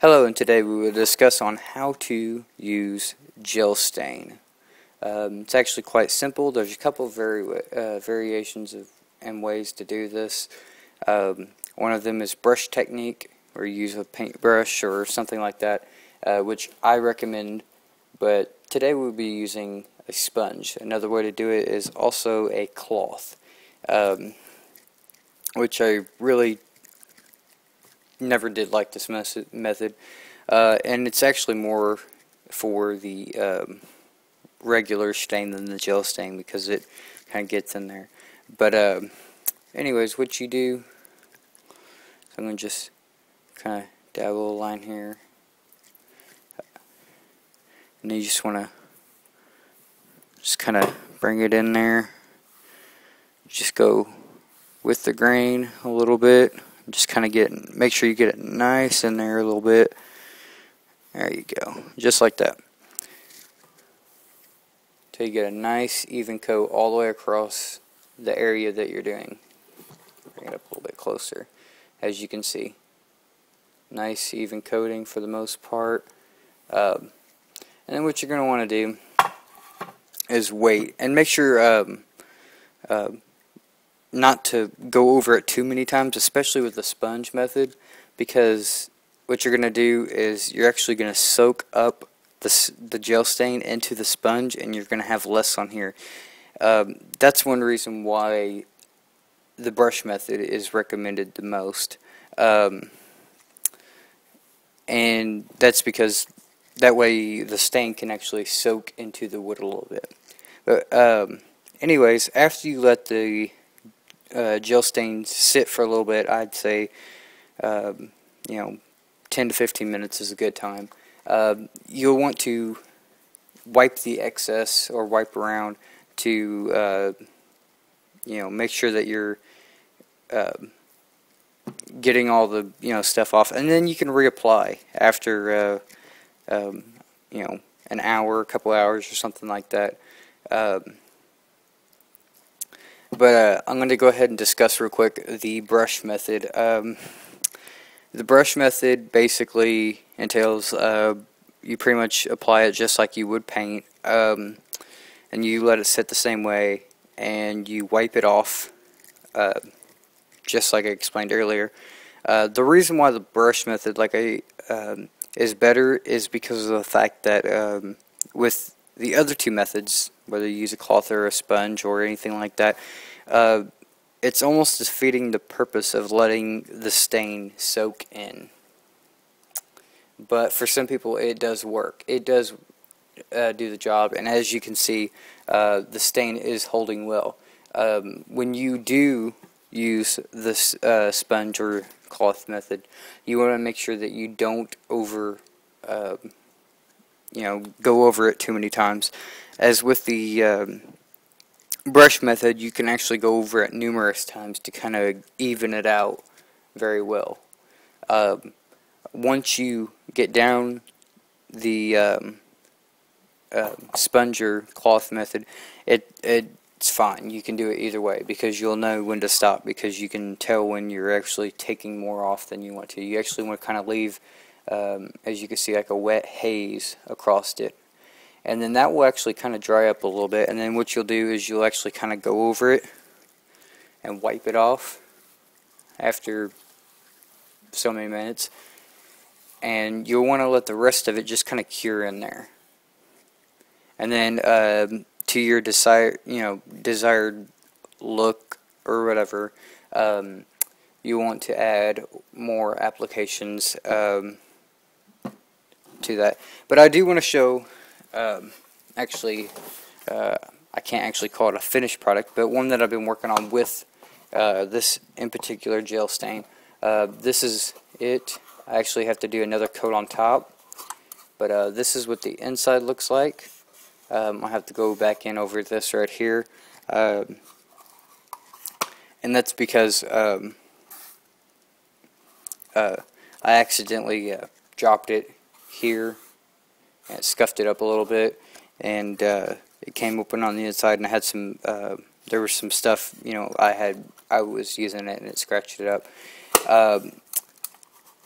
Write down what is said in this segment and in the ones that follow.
Hello, and today we will discuss on how to use gel stain. It's actually quite simple. There's a couple of variations and ways to do this. One of them is brush technique, where you use a paintbrush or something like that, which I recommend, but today we'll be using a sponge. Another way to do it is also a cloth, which I really never did like this method, and it's actually more for the regular stain than the gel stain because it kind of gets in there. But anyways, what you do, so I'm going to just kind of dab a little line here, and you just want to just kind of bring it in there. Just go with the grain a little bit. Just kind of make sure you get it nice in there a little bit. There you go, just like that. Till you get a nice even coat all the way across the area that you're doing. Bring it up a little bit closer, as you can see. Nice even coating for the most part. And then what you're going to want to do is wait and make sure not to go over it too many times, especially with the sponge method, because what you're going to do is you're actually going to soak up the gel stain into the sponge, and you're going to have less on here. That's one reason why the brush method is recommended the most, and that's because that way the stain can actually soak into the wood a little bit. But anyways, after you let the gel stain sit for a little bit, I'd say 10 to 15 minutes is a good time. You'll want to wipe the excess or wipe around to make sure that you're getting all the stuff off, and then you can reapply after an hour, a couple hours, or something like that. But I'm going to go ahead and discuss real quick the brush method. The brush method basically entails you pretty much apply it just like you would paint, and you let it sit the same way, and you wipe it off just like I explained earlier. The reason why the brush method is better is because of the fact that with the other two methods, whether you use a cloth or a sponge or anything like that, it's almost defeating the purpose of letting the stain soak in. But for some people it does work. It does do the job, and as you can see, the stain is holding well. When you do use this sponge or cloth method, you want to make sure that you don't go over it too many times. As with the brush method, you can actually go over it numerous times to kind of even it out very well. Once you get down the sponge or cloth method, it's fine. You can do it either way because you'll know when to stop, because you can tell when you're actually taking more off than you want to. You actually want to kind of leave, as you can see, like a wet haze across it. And then that will actually kind of dry up a little bit, and then what you'll do is you'll actually kind of go over it and wipe it off after so many minutes, and you'll want to let the rest of it just kind of cure in there. And then to your desired look or whatever, you want to add more applications to that. But I do want to show, I can't actually call it a finished product, but one that I've been working on with this in particular gel stain. This is it. I actually have to do another coat on top, but this is what the inside looks like. I have to go back in over this right here, and that's because I accidentally dropped it here and scuffed it up a little bit, and it came open on the inside, and I had some there was some stuff I was using it, and it scratched it up.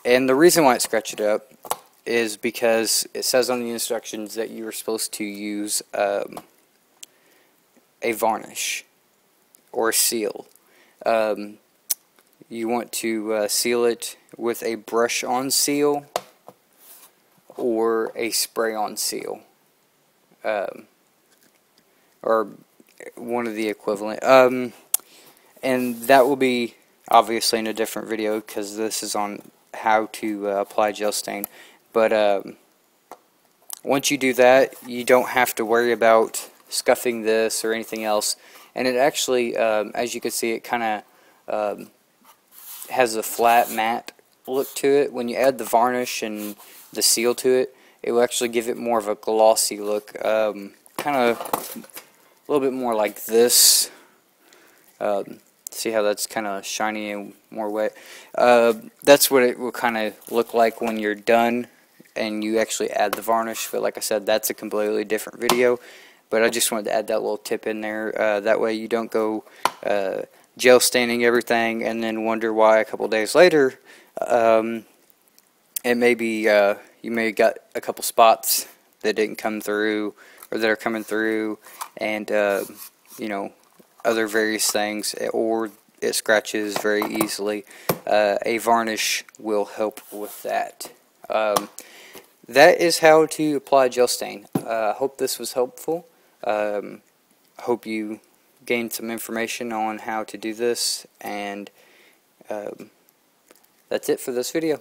And the reason why it scratched it up is because it says on the instructions that you are supposed to use a varnish or seal. You want to seal it with a brush-on seal or a spray-on seal, or one of the equivalent. And that will be obviously in a different video because this is on how to apply gel stain. But once you do that, you don't have to worry about scuffing this or anything else. And it actually, as you can see, it kind of has a flat matte look to it. When you add the varnish and the seal to it, it will actually give it more of a glossy look, kind of a little bit more like this. See how that's kind of shiny and more wet? That's what it will kind of look like when you're done and you actually add the varnish. But like I said, that's a completely different video. But I just wanted to add that little tip in there. That way you don't go gel staining everything and then wonder why a couple days later it may be you may got a couple spots that didn't come through or that are coming through, and you know, other various things, or it scratches very easily. A varnish will help with that. That is how to apply gel stain. I hope this was helpful. Hope you gained some information on how to do this, and that's it for this video.